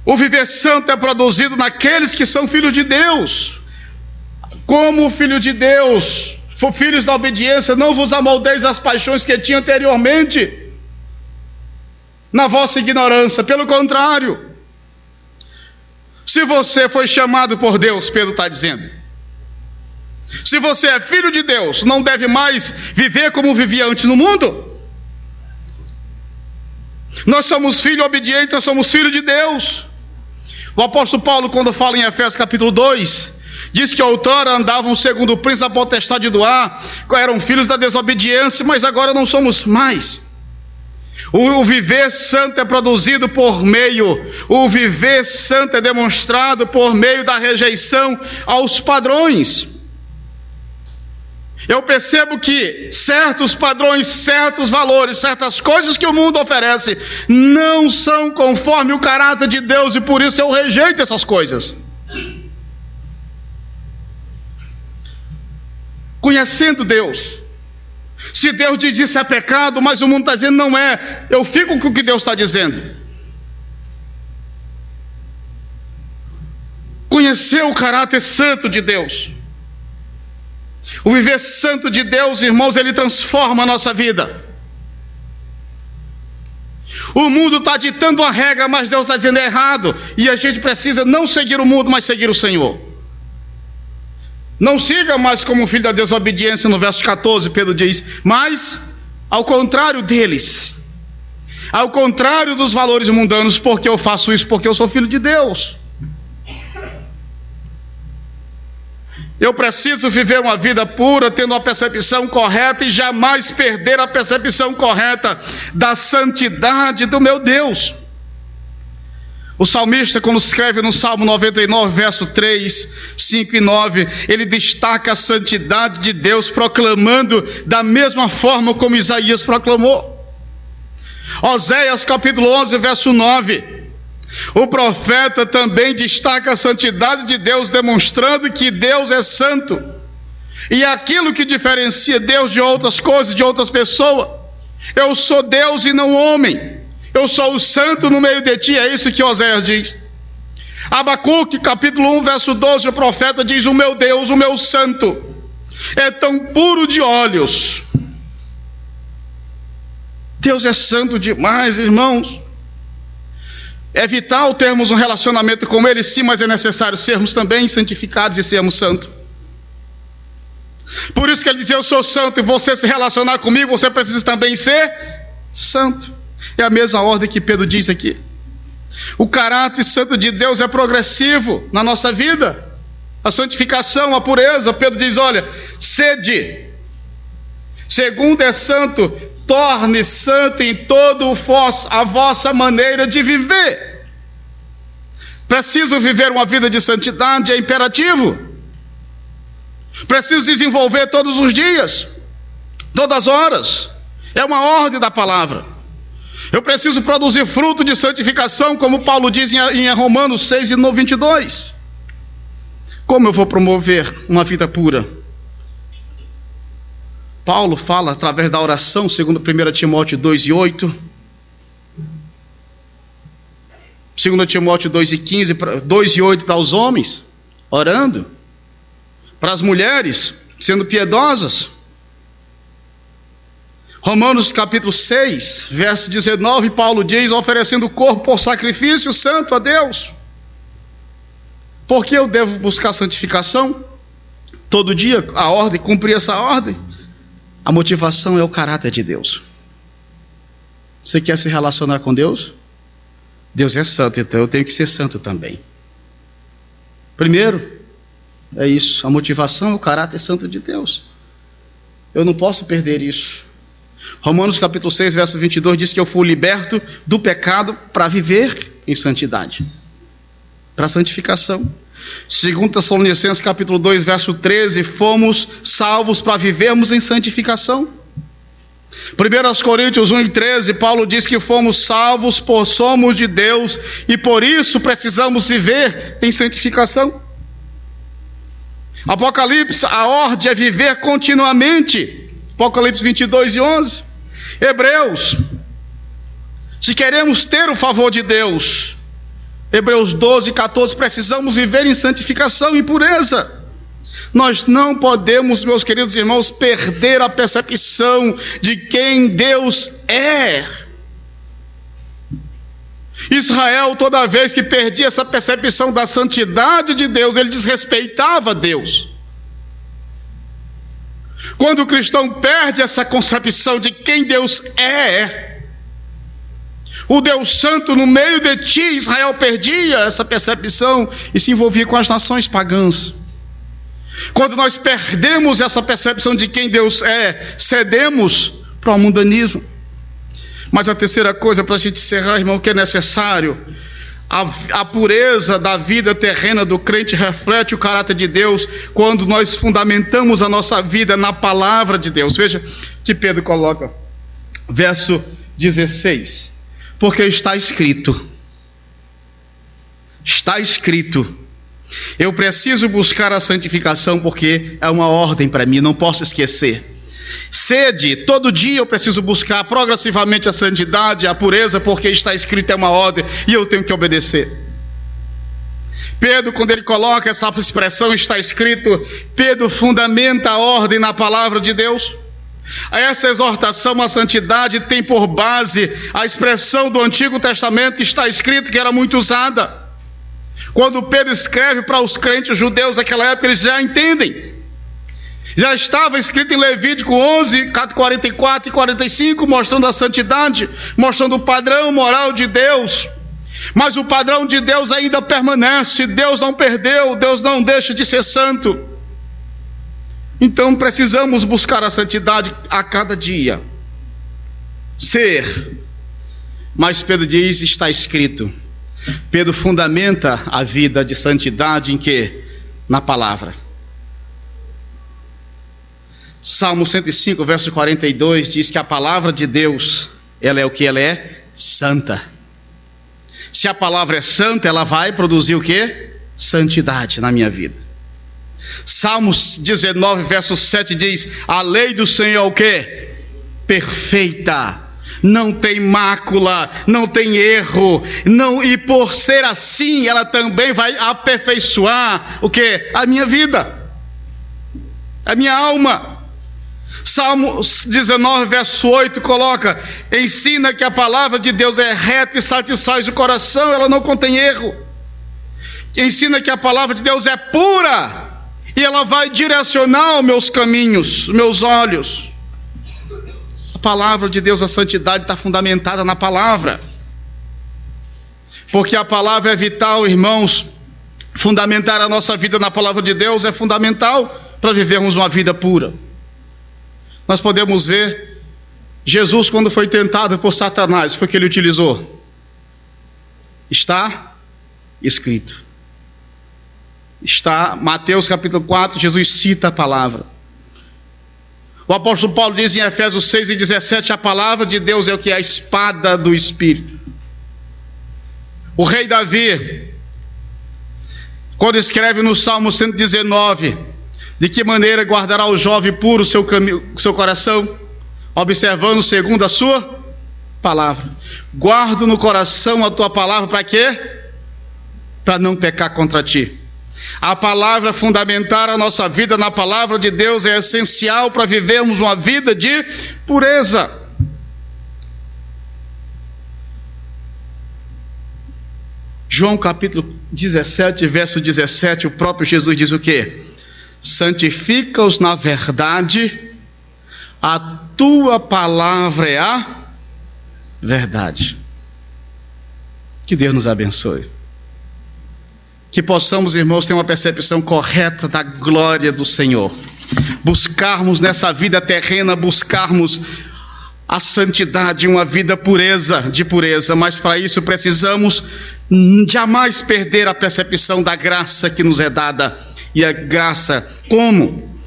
O viver santo é produzido naqueles que são filhos de Deus. Como filho de Deus, filhos da obediência, não vos amoldeis às paixões que tinha anteriormente, na vossa ignorância. Pelo contrário, se você foi chamado por Deus, Pedro está dizendo, se você é filho de Deus, não deve mais viver como vivia antes no mundo. Nós somos filhos obedientes, nós somos filhos de Deus. O apóstolo Paulo, quando fala em Efésios capítulo 2, diz que outrora andavam segundo o príncipe da potestade do ar, eram filhos da desobediência, mas agora não somos mais. O viver santo é produzido por meio, o viver santo é demonstrado por meio da rejeição aos padrões. Eu percebo que certos padrões, certos valores, certas coisas que o mundo oferece não são conforme o caráter de Deus, e por isso eu rejeito essas coisas. Conhecendo Deus, se Deus diz isso é pecado, mas o mundo está dizendo não é, eu fico com o que Deus está dizendo. Conhecer o caráter santo de Deus, o viver santo de Deus, irmãos, ele transforma a nossa vida. O mundo está ditando uma regra, mas Deus está dizendo é errado, e a gente precisa não seguir o mundo, mas seguir o Senhor. Não siga mais como filho da desobediência. No verso 14 Pedro diz: mas ao contrário deles, ao contrário dos valores mundanos. Porque eu faço isso? Porque eu sou filho de Deus. Eu preciso viver uma vida pura, tendo a percepção correta, e jamais perder a percepção correta da santidade do meu Deus. O salmista, quando escreve no Salmo 99, verso 3, 5 e 9, ele destaca a santidade de Deus, proclamando da mesma forma como Isaías proclamou. Oséias capítulo 11, verso 9, o profeta também destaca a santidade de Deus, demonstrando que Deus é santo, e aquilo que diferencia Deus de outras coisas, de outras pessoas: eu sou Deus e não homem, eu sou o santo no meio de ti. É isso que Oséias diz. Abacuque capítulo 1, verso 12, o profeta diz: o meu Deus, o meu santo, é tão puro de olhos. Deus é santo demais, irmãos. É vital termos um relacionamento com Ele, sim, mas é necessário sermos também santificados e sermos santos. Por isso que ele diz: eu sou santo, e você se relacionar comigo, você precisa também ser santo. É a mesma ordem que Pedro diz aqui. O caráter santo de Deus é progressivo na nossa vida. A santificação, a pureza. Pedro diz, olha, sede. Segundo é santo, torne santo em todo a vossa maneira de viver. Preciso viver uma vida de santidade, é imperativo. Preciso desenvolver todos os dias, todas as horas. É uma ordem da palavra. Eu preciso produzir fruto de santificação, como Paulo diz em Romanos 6 e no 22. Como eu vou promover uma vida pura? Paulo fala através da oração, segundo 1 Timóteo 2 e 8. 2 Timóteo 2 e 15, 2 e 8 para os homens, orando. Para as mulheres, sendo piedosas. Romanos capítulo 6, verso 19, Paulo diz, oferecendo o corpo por sacrifício santo a Deus. Por que eu devo buscar santificação? Todo dia, a ordem, cumprir essa ordem. A motivação é o caráter de Deus. Você quer se relacionar com Deus? Deus é santo, então eu tenho que ser santo também. Primeiro, é isso, a motivação é o caráter santo de Deus. Eu não posso perder isso. Romanos capítulo 6, verso 22 diz que eu fui liberto do pecado para viver em santidade, para santificação. 2 Tessalonicenses capítulo 2, verso 13, fomos salvos para vivermos em santificação. 1 Coríntios 1 e 13, Paulo diz que fomos salvos por somos de Deus e por isso precisamos viver em santificação. Apocalipse, a ordem é viver continuamente. Apocalipse 22 e 11. Hebreus, se queremos ter o favor de Deus, Hebreus 12 e 14, precisamos viver em santificação e pureza. Nós não podemos, meus queridos irmãos, perder a percepção de quem Deus é. Israel, toda vez que perdia essa percepção da santidade de Deus, ele desrespeitava Deus. Quando o cristão perde essa concepção de quem Deus é, o Deus Santo no meio de ti, Israel perdia essa percepção e se envolvia com as nações pagãs. Quando nós perdemos essa percepção de quem Deus é, cedemos para o mundanismo. Mas a terceira coisa, para a gente encerrar, irmão, que é necessário, a pureza da vida terrena do crente reflete o caráter de Deus quando nós fundamentamos a nossa vida na palavra de Deus. Veja que Pedro coloca, verso 16, porque está escrito, eu preciso buscar a santificação porque é uma ordem para mim, não posso esquecer. Sede, todo dia eu preciso buscar progressivamente a santidade, a pureza, porque está escrito, é uma ordem e eu tenho que obedecer. Pedro, quando ele coloca essa expressão, está escrito, Pedro fundamenta a ordem na palavra de Deus. Essa exortação à santidade tem por base a expressão do Antigo Testamento, está escrito, que era muito usada. Quando Pedro escreve para os crentes judeus daquela época, eles já entendem. Já estava escrito em Levítico 11, 44 e 45, mostrando a santidade, mostrando o padrão moral de Deus. Mas o padrão de Deus ainda permanece, Deus não perdeu, Deus não deixa de ser santo. Então precisamos buscar a santidade a cada dia. Ser. Mas Pedro diz, está escrito. Pedro fundamenta a vida de santidade em quê? Na palavra. Salmo 105, verso 42 diz que a palavra de Deus, ela é o que? Ela é santa. Se a palavra é santa, ela vai produzir o que? Santidade na minha vida. Salmos 19, verso 7 diz, a lei do Senhor é o que? Perfeita, não tem mácula, não tem erro, não, e por ser assim, ela também vai aperfeiçoar o que? A minha vida, a minha alma. Salmo 19, verso 8 coloca, ensina que a palavra de Deus é reta e satisfaz o coração, ela não contém erro. Ensina que a palavra de Deus é pura e ela vai direcionar os meus caminhos, os meus olhos. A palavra de Deus, a santidade está fundamentada na palavra. porque a palavra é vital, irmãos. Fundamentar a nossa vida na palavra de Deus é fundamental para vivermos uma vida pura. Nós podemos ver Jesus, quando foi tentado por Satanás, foi o que ele utilizou. Está escrito. Está, Mateus capítulo 4, Jesus cita a palavra. O apóstolo Paulo diz em Efésios 6:17, a palavra de Deus é o que é a espada do Espírito. O rei Davi, quando escreve no Salmo 119, de que maneira guardará o jovem puro seu coração, observando segundo a sua palavra. Guardo no coração a tua palavra, para quê? Para não pecar contra ti. A palavra fundamentar a nossa vida na palavra de Deus é essencial para vivermos uma vida de pureza. João capítulo 17, verso 17, o próprio Jesus diz o quê? Santifica-os na verdade, a tua palavra é a verdade. Que Deus nos abençoe. Que possamos, irmãos, ter uma percepção correta da glória do Senhor. Buscarmos nessa vida terrena, buscarmos a santidade, uma vida de pureza, mas para isso precisamos jamais perder a percepção da graça que nos é dada. E a graça como?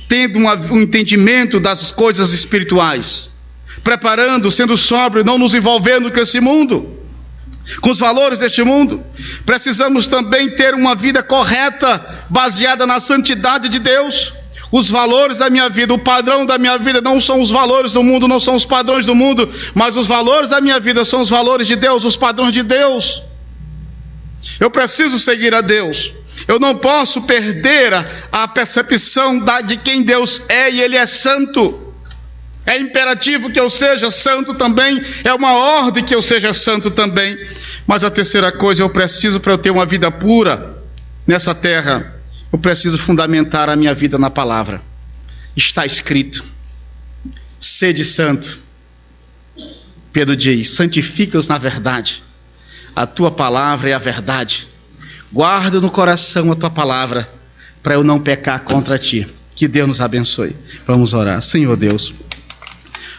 Tendo um entendimento das coisas espirituais, preparando, sendo sóbrio, não nos envolvendo com esse mundo, com os valores deste mundo. Precisamos também ter uma vida correta, baseada na santidade de Deus. Os valores da minha vida, o padrão da minha vida não são os valores do mundo, não são os padrões do mundo, mas os valores da minha vida são os valores de Deus, os padrões de Deus. Eu preciso seguir a Deus. Eu não posso perder a percepção de quem Deus é, e Ele é santo. É imperativo que eu seja santo também, é uma ordem que eu seja santo também. Mas a terceira coisa, eu preciso, para eu ter uma vida pura nessa terra, eu preciso fundamentar a minha vida na palavra. Está escrito: sede santo. Pedro diz: santifica-os na verdade, a tua palavra é a verdade. Guarda no coração a tua palavra, para eu não pecar contra ti. Que Deus nos abençoe. Vamos orar. Senhor Deus,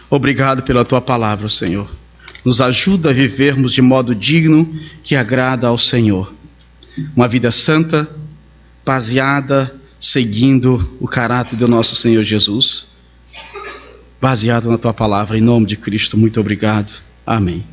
obrigado pela tua palavra, Senhor. Nos ajuda a vivermos de modo digno, que agrada ao Senhor. Uma vida santa, baseada, seguindo o caráter do nosso Senhor Jesus. Baseado na tua palavra, em nome de Cristo. Muito obrigado. Amém.